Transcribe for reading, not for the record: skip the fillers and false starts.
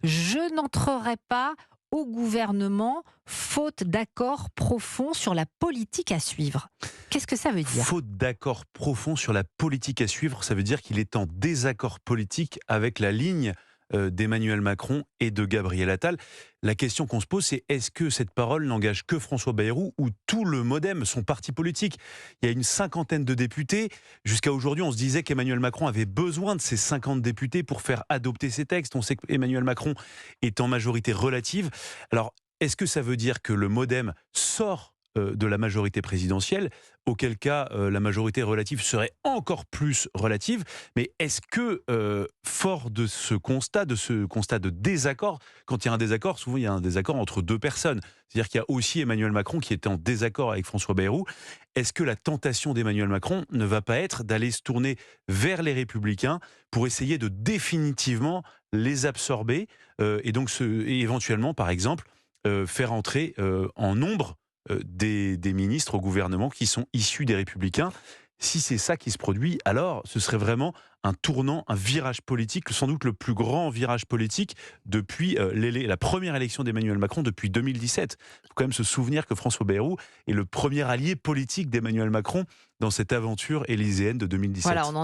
Je n'entrerai pas au gouvernement faute d'accord profond sur la politique à suivre. Qu'est-ce que ça veut dire? Faute d'accord profond sur la politique à suivre, ça veut dire qu'il est en désaccord politique avec la ligne d'Emmanuel Macron et de Gabriel Attal. La question qu'on se pose, c'est est-ce que cette parole n'engage que François Bayrou ou tout le MoDem, son parti politique? Il y a une cinquantaine de députés. Jusqu'à aujourd'hui, on se disait qu'Emmanuel Macron avait besoin de ces 50 députés pour faire adopter ses textes. On sait qu'Emmanuel Macron est en majorité relative. Alors, est-ce que ça veut dire que le MoDem sort de la majorité présidentielle, auquel cas la majorité relative serait encore plus relative. Mais est-ce que, fort de ce constat de désaccord, quand il y a un désaccord, souvent il y a un désaccord entre deux personnes, c'est-à-dire qu'il y a aussi Emmanuel Macron qui était en désaccord avec François Bayrou, est-ce que la tentation d'Emmanuel Macron ne va pas être d'aller se tourner vers les Républicains pour essayer de définitivement les absorber et éventuellement, par exemple, faire entrer en nombre des ministres au gouvernement qui sont issus des Républicains? Si c'est ça qui se produit, alors ce serait vraiment un tournant, un virage politique, sans doute le plus grand virage politique depuis la première élection d'Emmanuel Macron depuis 2017. Il faut quand même se souvenir que François Bayrou est le premier allié politique d'Emmanuel Macron dans cette aventure élyséenne de Voilà, 2017. on en